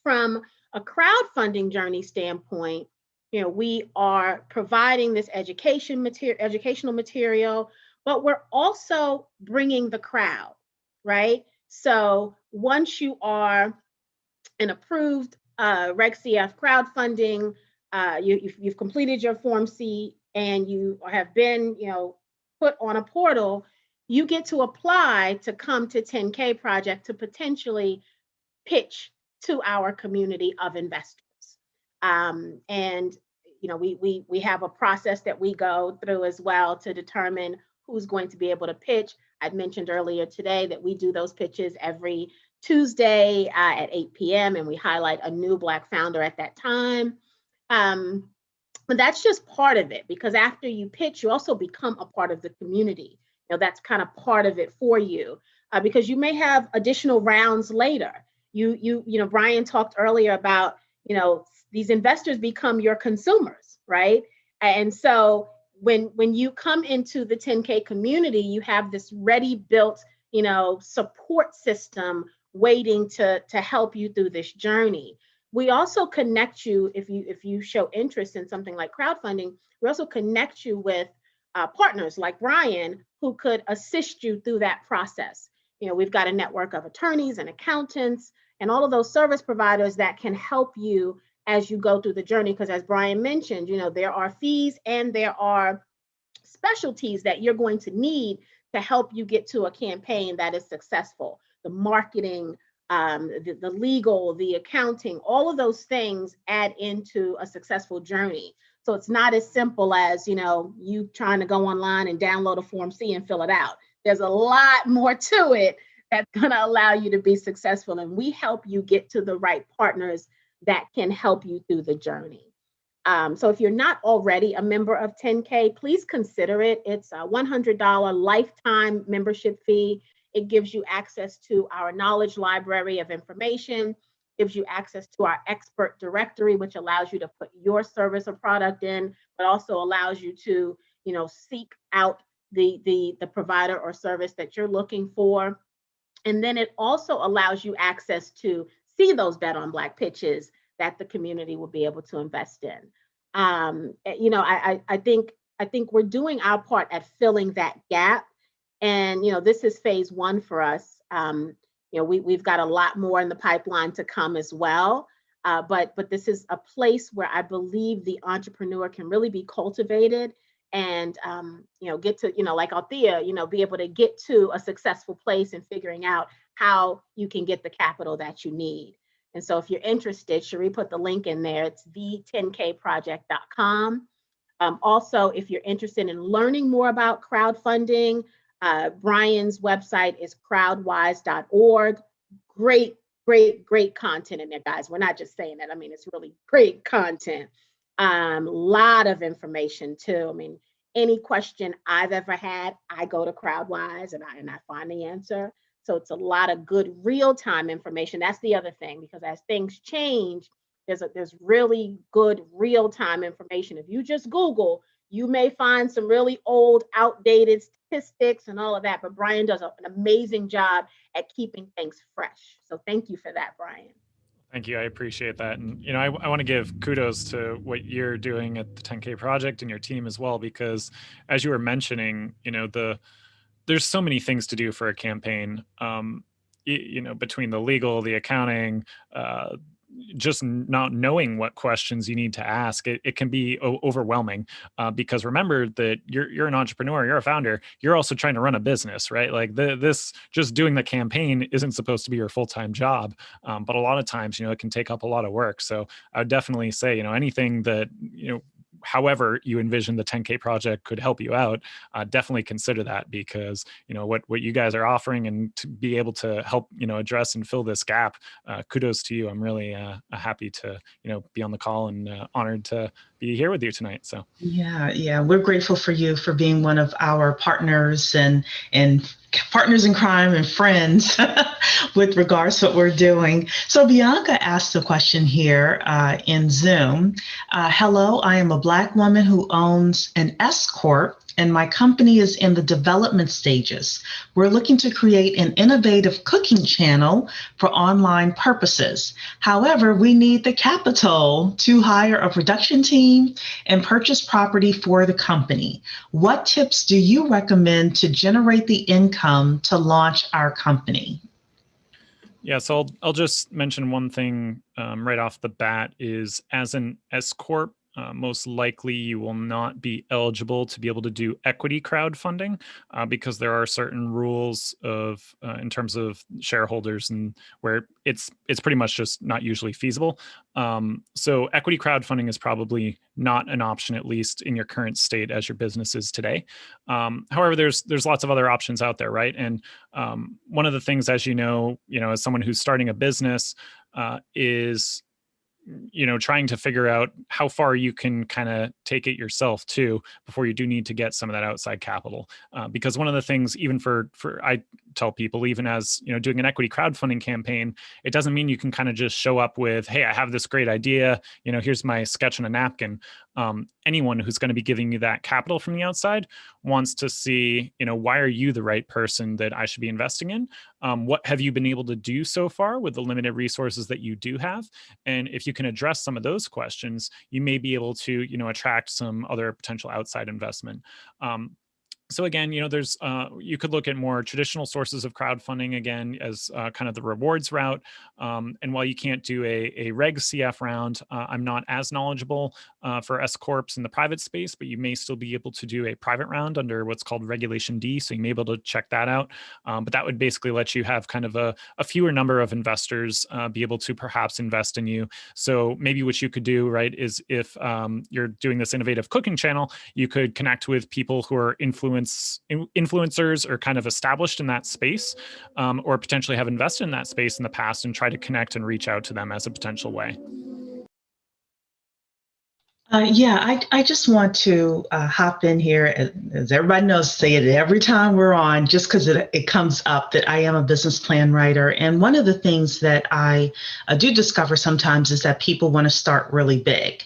From a crowdfunding journey standpoint, we are providing this educational material, but we're also bringing the crowd, right? So once you are an approved Reg CF crowdfunding, you've completed your Form C and you have been, put on a portal, you get to apply to come to 10K Project to potentially pitch to our community of investors. And we have a process that we go through as well to determine who's going to be able to pitch. I'd mentioned earlier today that we do those pitches every Tuesday at 8 p.m. and we highlight a new Black founder at that time. But that's just part of it, because after you pitch, you also become a part of the community. That's kind of part of it for you, because you may have additional rounds later. Brian talked earlier about, these investors become your consumers, right? And so when you come into the 10K community, you have this ready built, support system waiting to help you through this journey. We also connect you, if you show interest in something like crowdfunding, we also connect you with partners like Brian, who could assist you through that process. We've got a network of attorneys and accountants and all of those service providers that can help you as you go through the journey. Because as Brian mentioned, there are fees and there are specialties that you're going to need to help you get to a campaign that is successful. The marketing, the legal, the accounting, all of those things add into a successful journey. So it's not as simple as, you trying to go online and download a Form C and fill it out. There's a lot more to it that's going to allow you to be successful. And we help you get to the right partners that can help you through the journey. So if you're not already a member of 10K, please consider it. It's a $100 lifetime membership fee. It gives you access to our knowledge library of information, gives you access to our expert directory, which allows you to put your service or product in, but also allows you to, seek out the provider or service that you're looking for. And then it also allows you access to see those Bet on Black pitches that the community will be able to invest in. I think we're doing our part at filling that gap. And this is phase one for us. We've got a lot more in the pipeline to come as well. But this is a place where I believe the entrepreneur can really be cultivated and get to, like Althea, be able to get to a successful place in figuring out how you can get the capital that you need. And so if you're interested, Cherie put the link in there. It's the10kproject.com. Also, if you're interested in learning more about crowdfunding, Brian's website is crowdwise.org. Great content in there, guys. We're not just saying that. I mean, it's really great content. Lot of information too. I mean, any question I've ever had, I go to Crowdwise and I find the answer. So it's a lot of good real-time information. That's the other thing, because as things change, there's really good real-time information. If you just Google, you may find some really old, outdated statistics and all of that, but Brian does an amazing job at keeping things fresh. So thank you for that, Brian. Thank you. I appreciate that. And, I want to give kudos to what you're doing at the 10K Project and your team as well, because as you were mentioning, there's so many things to do for a campaign, between the legal, the accounting, just not knowing what questions you need to ask, it can be overwhelming, because remember that you're an entrepreneur, you're a founder, you're also trying to run a business, right? Like this, just doing the campaign isn't supposed to be your full-time job, but a lot of times, it can take up a lot of work. So I would definitely say, anything that, however you envision the 10K project could help you out, definitely consider that, because what you guys are offering, and to be able to help address and fill this gap, kudos to you. I'm really happy to be on the call and honored to be here with you tonight. So yeah, we're grateful for you for being one of our partners and partners in crime and friends with regards to what we're doing. So Bianca asked a question here in Zoom. Hello, I am a Black woman who owns an S Corp, and my company is in the development stages. We're looking to create an innovative cooking channel for online purposes. However, we need the capital to hire a production team and purchase property for the company. What tips do you recommend to generate the income to launch our company? Yeah, so I'll just mention one thing right off the bat is, as an S Corp, most likely you will not be eligible to be able to do equity crowdfunding, because there are certain rules of in terms of shareholders, and where it's pretty much just not usually feasible. So equity crowdfunding is probably not an option, at least in your current state as your business is today. However, there's lots of other options out there, right? And one of the things, as as someone who's starting a business, is trying to figure out how far you can kind of take it yourself too, before you do need to get some of that outside capital. Because one of the things, even for I tell people, even as doing an equity crowdfunding campaign, it doesn't mean you can kind of just show up with, hey, I have this great idea, here's my sketch on a napkin. Anyone who's going to be giving you that capital from the outside wants to see, why are you the right person that I should be investing in? What have you been able to do so far with the limited resources that you do have? And if you can address some of those questions, you may be able to, attract some other potential outside investment. So again, there's you could look at more traditional sources of crowdfunding, again, as kind of the rewards route. And while you can't do a Reg CF round, I'm not as knowledgeable for S Corps in the private space, but you may still be able to do a private round under what's called Regulation D. So you may be able to check that out. But that would basically let you have kind of a fewer number of investors be able to perhaps invest in you. So maybe what you could do, right, is if you're doing this innovative cooking channel, you could connect with people who are influencers or kind of established in that space, or potentially have invested in that space in the past, and try to connect and reach out to them as a potential way. I just want to hop in here. As everybody knows, say it every time we're on, just because it comes up that I am a business plan writer. And one of the things that I do discover sometimes is that people want to start really big.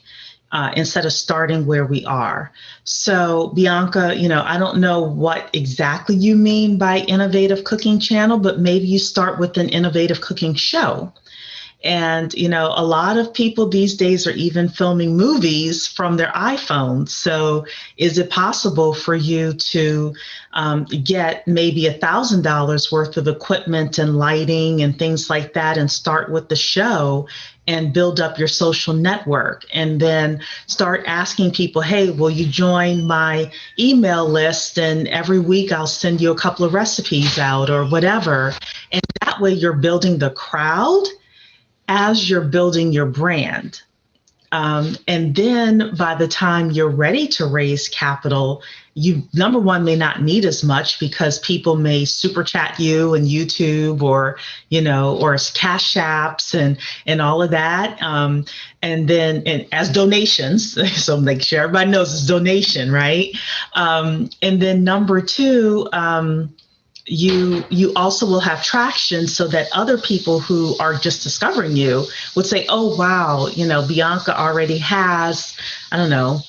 Instead of starting where we are. So Bianca, I don't know what exactly you mean by innovative cooking channel, but maybe you start with an innovative cooking show. And, a lot of people these days are even filming movies from their iPhones. So is it possible for you to get maybe $1,000 worth of equipment and lighting and things like that and start with the show and build up your social network and then start asking people, hey, will you join my email list? And every week I'll send you a couple of recipes out or whatever. And that way you're building the crowd as you're building your brand. And then by the time you're ready to raise capital, you, number one, may not need as much because people may super chat you and YouTube or, or cash apps and all of that. And then as donations, so make sure everybody knows it's donation, right? And then number two, you also will have traction so that other people who are just discovering you would say, oh, wow, Bianca already has, I don't know,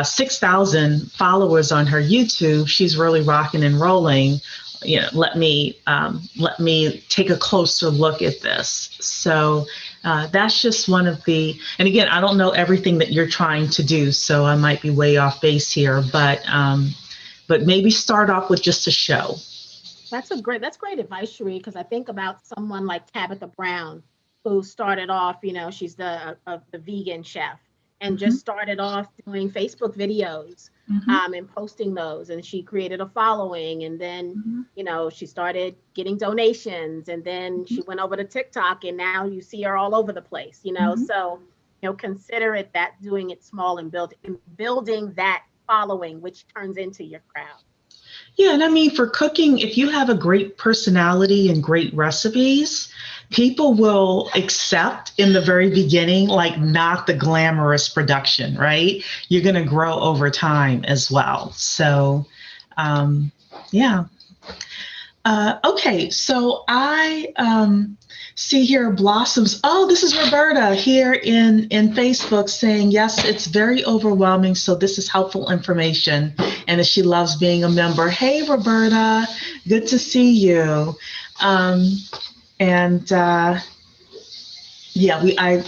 6,000 followers on her YouTube. She's really rocking and rolling. Let me take a closer look at this. So that's just one of the, and again, I don't know everything that you're trying to do, so I might be way off base here, but maybe start off with just a show. That's great advice, Cherie, because I think about someone like Tabitha Brown, who started off, she's the vegan chef and just started off doing Facebook videos and posting those. And she created a following. And then, she started getting donations. And then she went over to TikTok and now you see her all over the place, So, consider it that doing it small and building that following, which turns into your crowd. Yeah, and I mean, for cooking, if you have a great personality and great recipes, people will accept in the very beginning, like not the glamorous production, right? You're going to grow over time as well. So, yeah. Okay, so I see here Blossoms. Oh, this is Roberta here in Facebook saying, yes, it's very overwhelming. So this is helpful information. And that she loves being a member. Hey, Roberta, good to see you.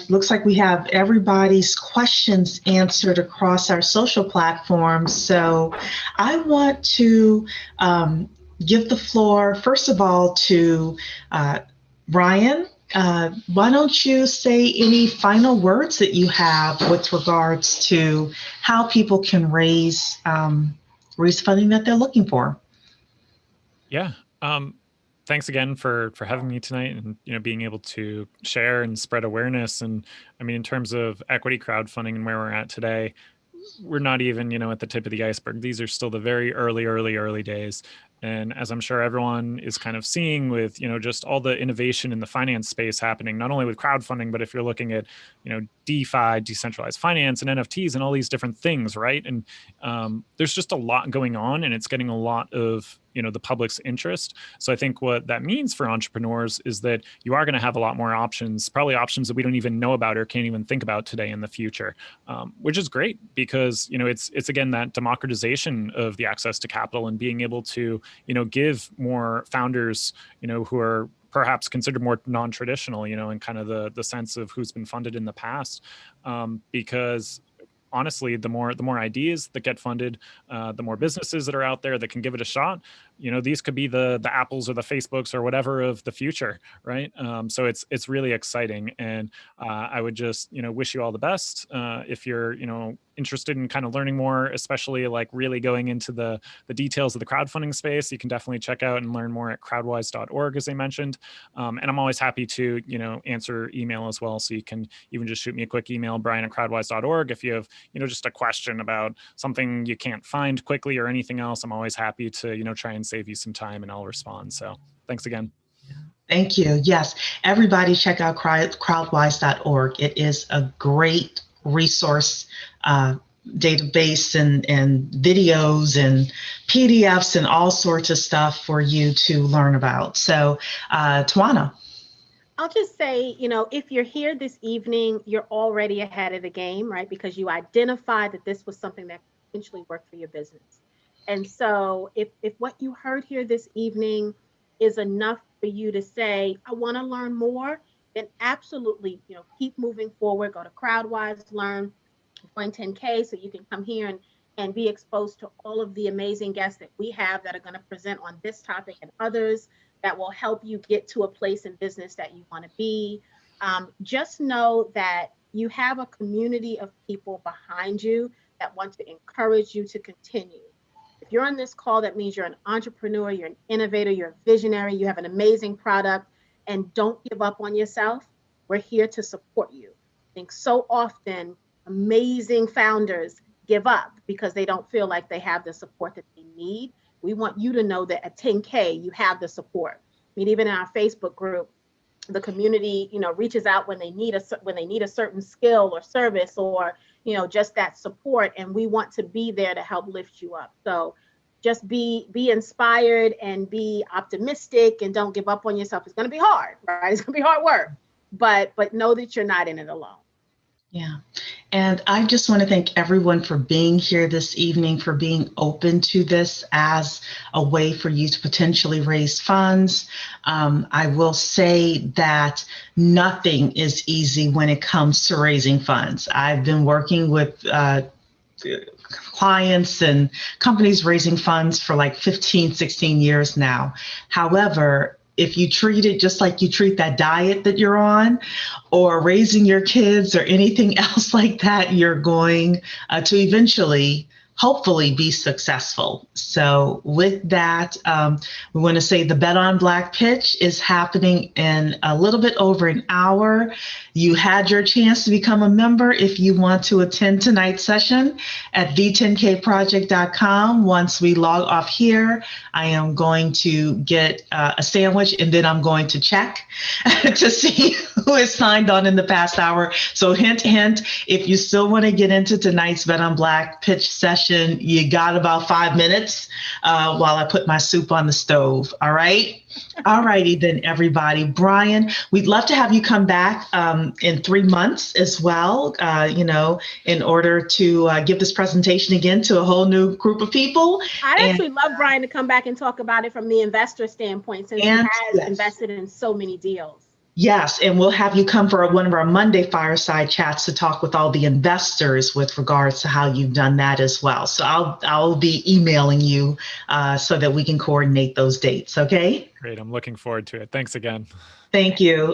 Looks like we have everybody's questions answered across our social platforms. So I want to give the floor, first of all, to Brian. Why don't you say any final words that you have with regards to how people can raise funding that they're looking for? Yeah. Thanks again for having me tonight and, being able to share and spread awareness. And I mean, in terms of equity crowdfunding and where we're at today, we're not even, at the tip of the iceberg. These are still the very early days. And as I'm sure everyone is kind of seeing with, just all the innovation in the finance space happening, not only with crowdfunding, but if you're looking at, DeFi, decentralized finance and NFTs and all these different things, right? And there's just a lot going on and it's getting a lot of, the public's interest. So I think what that means for entrepreneurs is that you are going to have a lot more options, probably options that we don't even know about or can't even think about today in the future, which is great because, it's again, that democratization of the access to capital and being able to, give more founders, who are perhaps considered more non-traditional, and kind of the sense of who's been funded in the past, because honestly, the more ideas that get funded, the more businesses that are out there that can give it a shot. These could be the Apples or the Facebooks or whatever of the future, right? So it's really exciting, and I would just wish you all the best if you're interested in kind of learning more, especially like really going into the details of the crowdfunding space. You can definitely check out and learn more at crowdwise.org, as I mentioned. And I'm always happy to answer email as well. So you can even just shoot me a quick email, brian@crowdwise.org, if you have just a question about something you can't find quickly or anything else. I'm always happy to try and save you some time and I'll respond. So thanks again. Thank you. Yes, everybody check out crowdwise.org. It is a great resource database and videos and PDFs and all sorts of stuff for you to learn about. So, Tawana. I'll just say, if you're here this evening, you're already ahead of the game, right? Because you identified that this was something that potentially worked for your business. And so if what you heard here this evening is enough for you to say, I want to learn more, then absolutely, keep moving forward. Go to Crowdwise, learn, join 10K so you can come here and be exposed to all of the amazing guests that we have that are going to present on this topic and others that will help you get to a place in business that you want to be. Just know that you have a community of people behind you that want to encourage you to continue. If you're on this call, that means you're an entrepreneur, you're an innovator, you're a visionary, you have an amazing product, and don't give up on yourself. We're here to support you. I think so often amazing founders give up because they don't feel like they have the support that they need. We want you to know that at 10K, you have the support. I mean, even in our Facebook group, the community, reaches out when they need a certain skill or service or, just that support. And we want to be there to help lift you up. So just be inspired and be optimistic and don't give up on yourself. It's going to be hard, right? It's going to be hard work, but know that you're not in it alone. Yeah. And I just want to thank everyone for being here this evening, for being open to this as a way for you to potentially raise funds. I will say that nothing is easy when it comes to raising funds. I've been working with clients and companies raising funds for like 15, 16 years now. However, if you treat it just like you treat that diet that you're on or raising your kids or anything else like that, you're going to eventually, hopefully, be successful. So with that, we want to say the Bet on Black pitch is happening in a little bit over an hour. You had your chance to become a member. If you want to attend tonight's session at the10kproject.com, once we log off here, I am going to get a sandwich and then I'm going to check to see who has signed on in the past hour. So hint, hint, if you still want to get into tonight's Bet on Black pitch session, you got about 5 minutes while I put my soup on the stove. All right. All righty then, everybody. Brian, we'd love to have you come back in 3 months as well, in order to give this presentation again to a whole new group of people. I'd actually love Brian to come back and talk about it from the investor standpoint, since he has invested in so many deals. Yes, and we'll have you come for one of our Monday fireside chats to talk with all the investors with regards to how you've done that as well. So I'll be emailing you so that we can coordinate those dates, okay? Great, I'm looking forward to it. Thanks again. Thank you.